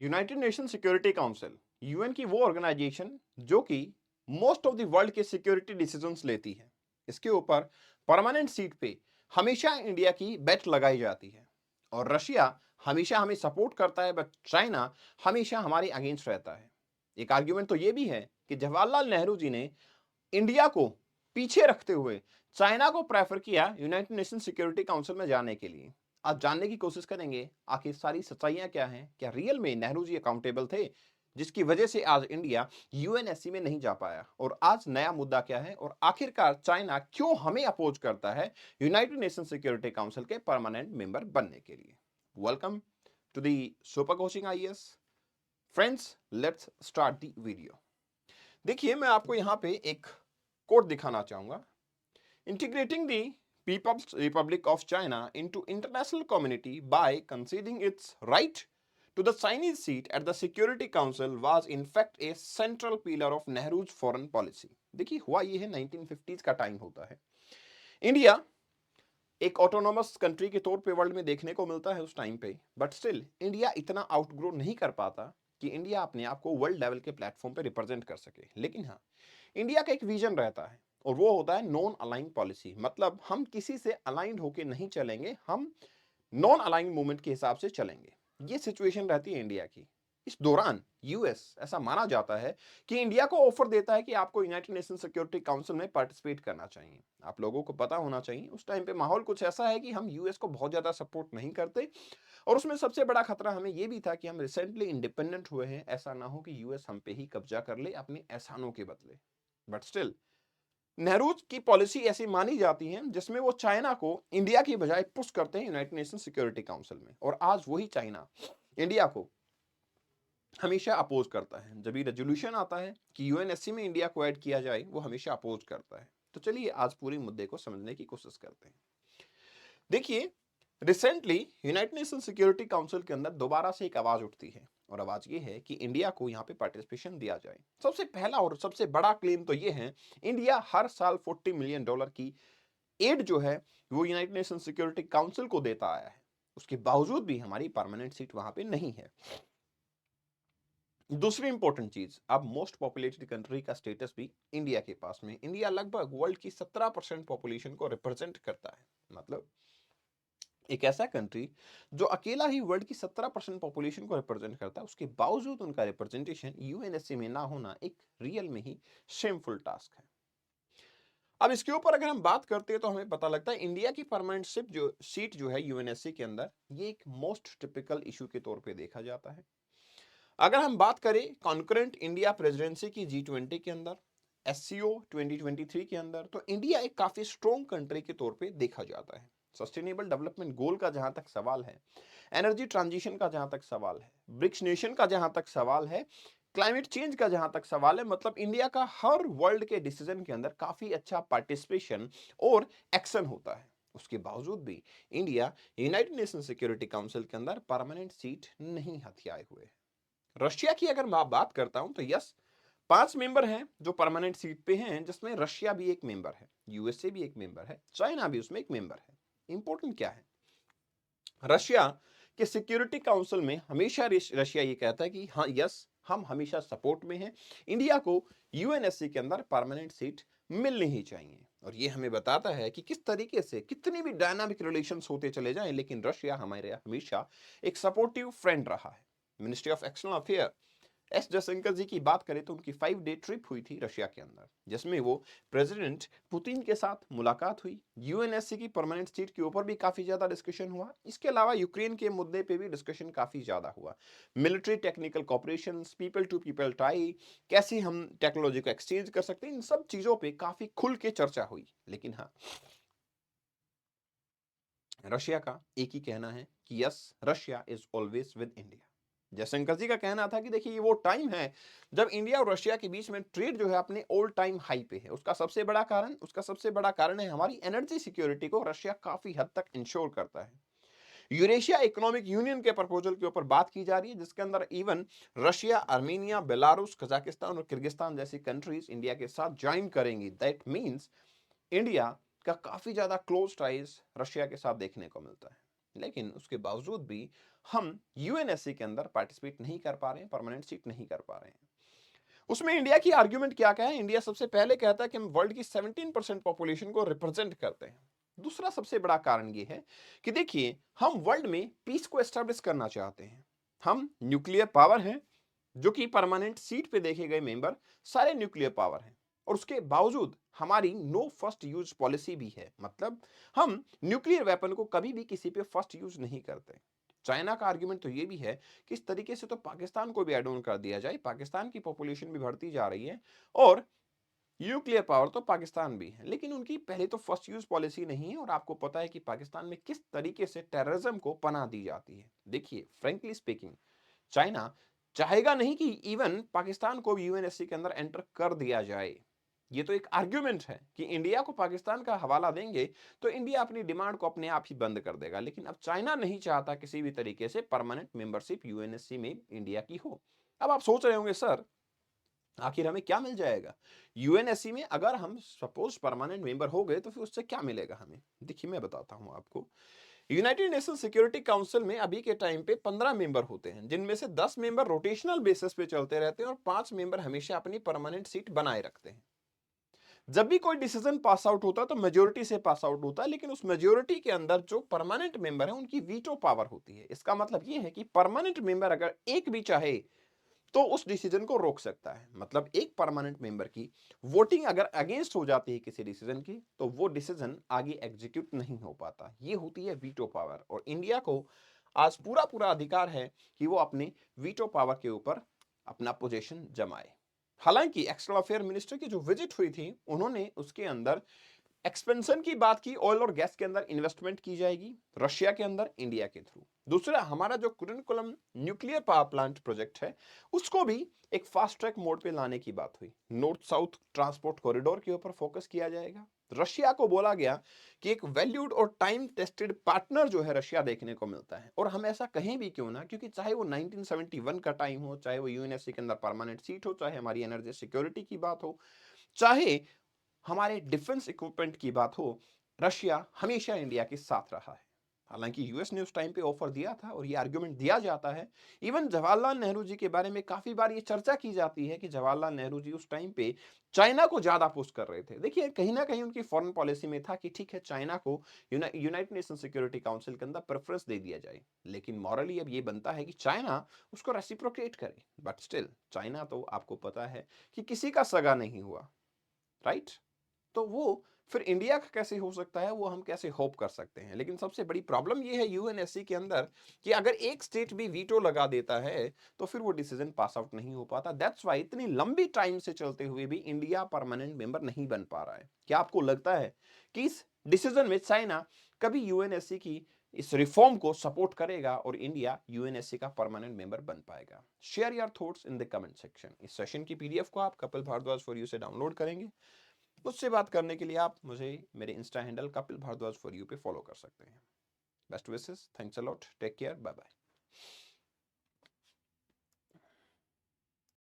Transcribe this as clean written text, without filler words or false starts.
United Nation Security council UN की वो organisation जो कि मोस्ट ऑफ द वर्ल्ड के सिक्योरिटी डिसीजंस लेती है। इसके ऊपर परमानेंट सीट पे हमेशा इंडिया की बेट लगाई जाती है और रशिया हमेशा हमें सपोर्ट करता है, बट चाइना हमेशा हमारे अगेंस्ट रहता है। एक आर्ग्यूमेंट तो ये भी है कि जवाहरलाल नेहरू जी ने इंडिया को पीछे रखते हुए चाइना को प्रेफर किया यूनाइटेड नेशन सिक्योरिटी काउंसिल में जाने के लिए। आज जानने की कोशिश करेंगे आखिर सारी सच्चाइयां क्या हैं, क्या रियल में नेहरू जी अकाउंटेबल थे जिसकी वजह से आज इंडिया यूएनएससी में नहीं जा पाया, और आज नया मुद्दा क्या है और आखिरकार चाइना क्यों हमें अपोज करता है यूनाइटेड नेशन सिक्योरिटी काउंसिल के परमानेंट मेंबर बनने के लिए। Welcome to the Super Coaching IAS friends, let's start the video. देखिए, मैं आपको यहाँ पे एक कोड दिखाना चाहूंगा। Integrating the People's Republic of China into international community by conceding its right to the Chinese seat at the Security Council was in fact a central pillar of Nehru's foreign policy। देखिए, हुआ ये है 1950s का time होता है। India एक autonomous country के तौर पे वर्ल्ड में देखने को मिलता है उस टाइम पे, बट स्टिल इंडिया इतना आउटग्रो नहीं कर पाता कि इंडिया अपने आप को वर्ल्ड लेवल के प्लेटफॉर्म पे रिप्रेजेंट कर सके। लेकिन हाँ, इंडिया का एक विजन रहता है और वो होता है नॉन अलाइन पॉलिसी। मतलब हम किसी से अलाइंड होके नहीं चलेंगे, हम नॉन अलाइन मूवमेंट के हिसाब से चलेंगे। ये सिचुएशन रहती है इंडिया की। इस दौरान यूएस ऐसा माना जाता है कि इंडिया को ऑफर देता है कि आपको यूनाइटेड नेशन सिक्योरिटी काउंसिल में पार्टिसिपेट करना चाहिए। आप लोगों को पता होना चाहिए उस टाइम पे माहौल कुछ ऐसा है कि हम यूएस को बहुत ज्यादा सपोर्ट नहीं करते, और उसमें सबसे बड़ा खतरा हमें यह भी था कि हम रिसेंटली इंडिपेंडेंट हुए हैं, ऐसा ना हो कि यूएस हम पे ही कब्जा कर ले अपने एहसानों के बदले। बट स्टिल नेहरू की पॉलिसी ऐसी मानी जाती है जिसमें वो चाइना को इंडिया की बजाय पुश करते हैं यूनाइटेड नेशन सिक्योरिटी काउंसिल में, और आज वही चाइना इंडिया को हमेशा अपोज करता है। जब ये रेजोल्यूशन आता है कि यूएनएससी में इंडिया को ऐड किया जाए, वो हमेशा अपोज करता है। तो चलिए आज पूरी मुद्दे को समझने की कोशिश करते हैं। देखिए, recently United Nation Security Council के अंदर दोबारा से एक आवाज उठती है, और आवाज ये है कि इंडिया को यहाँ पे पार्टिसिपेशन दिया जाए। सबसे पहला और सबसे बड़ा क्लेम तो ये है, इंडिया हर साल $40 मिलियन की एड जो है वो यूनाइटेड नेशन सिक्योरिटी काउंसिल को देता आया है। उसके बावजूद भी हमारी परमानेंट सीट वहां पे नहीं है। दूसरी इंपॉर्टेंट चीज, अब मोस्ट पॉपुलेटेड कंट्री का स्टेटस भी इंडिया के पास में। इंडिया लगभग वर्ल्ड की 17% पॉपुलेशन को रिप्रेजेंट करता है। मतलब एक ऐसा कंट्री जो अकेला ही वर्ल्ड की 17% पॉपुलेशन को रिप्रेजेंट करता है, उसके बावजूद उनका रिप्रेजेंटेशन यूएनएससी में ना होना एक रियल में ही शेमफुल टास्क है। अब इसके ऊपर अगर हम बात करते हैं तो हमें पता लगता है इंडिया की परमानेंट सीट जो है यूएनएससी के अंदर, ये एक मोस्ट टिपिकल इशू के तौर पे देखा जाता है। अगर हम बात करें कॉन्करेंट इंडिया प्रेसिडेंसी की G20 के अंदर, एससीओ 2023 के अंदर, तो इंडिया एक काफी स्ट्रॉन्ग कंट्री के तौर पे देखा जाता है। सस्टेनेबल डेवलपमेंट गोल का जहां तक सवाल है, एनर्जी ट्रांजिशन का जहां तक सवाल है, ब्रिक्स नेशन का जहां तक सवाल है, क्लाइमेट चेंज का जहां तक सवाल है, मतलब इंडिया का हर वर्ल्ड के डिसीजन के अंदर काफी अच्छा पार्टिसिपेशन और एक्शन होता है। उसके बावजूद भी India United Nation Security Council के अंदर परमानेंट सीट नहीं हथियाए हुए है। रशिया की अगर मैं बात करता हूं तो यस, 5 मेंबर हैं जो परमानेंट सीट पे हैं, जिसमें रशिया भी एक मेंबर है, यूएसए भी एक मेंबर है, चाइना भी उसमें एक मेंबर है। इंपॉर्टेंट क्या है, रशिया के सिक्योरिटी काउंसिल में हमेशा रशिया ये कहता है कि हाँ यस, हम हमेशा सपोर्ट में हैं, इंडिया को यूएनएससी के अंदर परमानेंट सीट मिलनी ही चाहिए। और ये हमें बताता है कि किस तरीके से कितनी भी डायनामिक रिलेशंस होते चले जाएं, लेकिन रशिया हमारे हमेशा एक सपोर्टिव फ्रेंड रहा है। Ministry of external affair S Jaishankar ji की बात करें तो उनकी 5 डे ट्रिप हुई थी रशिया के अंदर, जिसमें वो प्रेसिडेंट पुतिन के साथ मुलाकात हुई। यूएनएससी की परमानेंट सीट के ऊपर भी काफी ज्यादा डिस्कशन हुआ। इसके अलावा यूक्रेन के मुद्दे पे भी डिस्कशन काफी ज्यादा हुआ। Military technical cooperation, people to people tie, कैसे हम टेक्नोलॉजी को एक्सचेंज कर सकते हैं, इन सब चीजों पे काफी खुल के चर्चा हुई। लेकिन हाँ, रशिया का एक ही कहना है कि yes, Russia is always with India. Jaishankar ji का कहना था कि देखिए, ये वो टाइम है जब इंडिया और रशिया के बीच में ट्रेड जो है अपने ऑल टाइम हाई पे है। उसका सबसे बड़ा कारण है हमारी एनर्जी सिक्योरिटी को रशिया काफी हद तक इंश्योर करता है। यूरेशिया इकोनॉमिक यूनियन के प्रपोजल के ऊपर बात की जा रही है, जिसके अंदर even Russia, Armenia, Belarus, Kazakhstan और किर्गिस्तान जैसी कंट्रीज इंडिया के साथ ज्वाइन करेंगी। दैट मीन्स इंडिया का काफी ज्यादा क्लोज टाइज रशिया के साथ देखने को मिलता है। लेकिन उसके बावजूद भी हम यूएनएससी के अंदर पार्टिसिपेट नहीं कर पा रहे हैं, परमानेंट सीट नहीं कर पा रहे हैं। उसमें इंडिया की आर्ग्यूमेंट क्या है? इंडिया सबसे पहले कहता है कि हम वर्ल्ड की 17% पॉपुलेशन को रिप्रेजेंट करते हैं। दूसरा सबसे बड़ा कारण यह है कि देखिए, हम वर्ल्ड में पीस को एस्टेब्लिश करना चाहते हैं। हम न्यूक्लियर पावर हैं, जो कि परमानेंट सीट पे देखे गए मेंबर सारे न्यूक्लियर पावर हैं, और उसके बावजूद हमारी नो फर्स्ट यूज पॉलिसी भी है। मतलब हम न्यूक्लियर वेपन को कभी भी किसी पे फर्स्ट यूज नहीं करते। चाइना का आर्गुमेंट तो ये भी है कि इस तरीके से तो पाकिस्तान को भी एड ऑन कर दिया जाए, पाकिस्तान की पॉपुलेशन भी बढ़ती जा रही है और न्यूक्लियर पावर तो पाकिस्तान भी है, लेकिन उनकी पहले तो फर्स्ट यूज पॉलिसी नहीं है। और आपको पता है कि पाकिस्तान में किस तरीके से टेररिज्म को पनाह दी जाती है। देखिए, फ्रेंकली स्पीकिंग, चाइना चाहेगा नहीं कि इवन पाकिस्तान को भी यूएनएससी के अंदर एंटर कर दिया जाए। ये तो एक आर्ग्यूमेंट है कि इंडिया को पाकिस्तान का हवाला देंगे तो इंडिया अपनी डिमांड को अपने आप ही बंद कर देगा। लेकिन अब चाइना नहीं चाहता किसी भी तरीके से परमानेंट मेंबरशिप यूएनएससी में इंडिया की हो। अब आप सोच रहे होंगे, सर आखिर हमें क्या मिल जाएगा यूएनएससी में? अगर हम सपोज परमानेंट मेंबर हो गए तो फिर उससे क्या मिलेगा हमें? देखिए, मैं बताता हूं आपको। यूनाइटेड नेशन सिक्योरिटी काउंसिल में अभी के टाइम पे 15 मेंबर होते हैं, जिनमें से 10 मेंबर रोटेशनल बेसिस पे चलते रहते हैं और 5 मेंबर हमेशा अपनी परमानेंट सीट बनाए रखते हैं। जब भी कोई डिसीजन पास आउट होता है तो मेजोरिटी से पास आउट होता है, लेकिन उस मेजोरिटी के अंदर जो परमानेंट मेंबर है उनकी वीटो पावर होती है। इसका मतलब ये है कि परमानेंट मेंबर अगर एक भी चाहे तो उस डिसीजन को रोक सकता है। मतलब एक परमानेंट मेंबर की वोटिंग अगर अगेंस्ट हो जाती है किसी डिसीजन की, तो वो डिसीजन आगे एग्जीक्यूट नहीं हो पाता। ये होती है वीटो पावर, और इंडिया को आज पूरा पूरा अधिकार है कि वो अपने वीटो पावर के ऊपर अपना पोजीशन जमाए। हालांकि एक्सटर्नल अफेयर मिनिस्टर की जो विजिट हुई थी, उन्होंने उसके अंदर एक्सपेंशन की बात की। ऑयल और गैस के अंदर इन्वेस्टमेंट की जाएगी, रशिया के अंदर इंडिया के थ्रू। दूसरा, हमारा जो कुरिनकुलम न्यूक्लियर पावर प्लांट प्रोजेक्ट है, उसको भी एक फास्ट ट्रैक मोड पे लाने की बात हुई। नॉर्थ साउथ ट्रांसपोर्ट कॉरिडोर के ऊपर फोकस किया जाएगा। रशिया को बोला गया कि एक वैल्यूड और टाइम टेस्टेड पार्टनर जो है रशिया देखने को मिलता है। और हम ऐसा कहें भी क्यों ना, क्योंकि चाहे वो 1971 का टाइम हो, चाहे वो यूएनएससी के अंदर परमानेंट सीट हो, चाहे हमारी एनर्जी सिक्योरिटी की बात हो, चाहे हमारे डिफेंस इक्विपमेंट की बात हो, रशिया हमेशा इंडिया के साथ रहा है। हालांकि यूएस ने उस टाइम पे ऑफर दिया था और ये आर्गुमेंट दिया जाता है। इवन जवाहरलाल नेहरू जी के बारे में काफी बार ये चर्चा की जाती है कि जवाहरलाल नेहरू जी उस टाइम पे चाइना को ज्यादा पुश कर रहे थे। देखिए, कहीं ना कहीं उनकी फॉरेन पॉलिसी में था कि ठीक है, चाइना को यूनाइटेड नेशन सिक्योरिटी काउंसिल के अंदर प्रेफरेंस दे दिया जाए। लेकिन मॉरली अब ये बनता है कि चाइना उसको रेसिप्रोकेट करे। बट स्टिल, चाइना तो आपको पता है कि किसी का सगा नहीं हुआ, राइट? तो वो फिर इंडिया का कैसे हो सकता है, वो हम कैसे होप कर सकते हैं? लेकिन सबसे बड़ी प्रॉब्लम ये है यूएनएससी के अंदर कि अगर एक स्टेट भी वीटो लगा देता है तो फिर वो डिसीजन पास आउट नहीं हो पाता। दैट्स वाई इतनी लंबी टाइम से चलते हुए भी इंडिया परमानेंट मेंबर नहीं बन पा रहा है। क्या आपको लगता है कि इस डिसीजन में चाइना कभी यूएनएससी की इस रिफॉर्म को सपोर्ट करेगा और इंडिया यूएनएससी का परमानेंट मेंबर बन पाएगा? Share your thoughts in the comment section. इस सेशन की पीडीएफ को आप कपिल भारद्वाज फॉर यू से डाउनलोड करेंगे। मुझसे बात करने के लिए आप मुझे मेरे Insta handle Kapil Bhardwaj for you पे फॉलो कर सकते हैं। Best wishes, thanks a lot, take care, bye bye.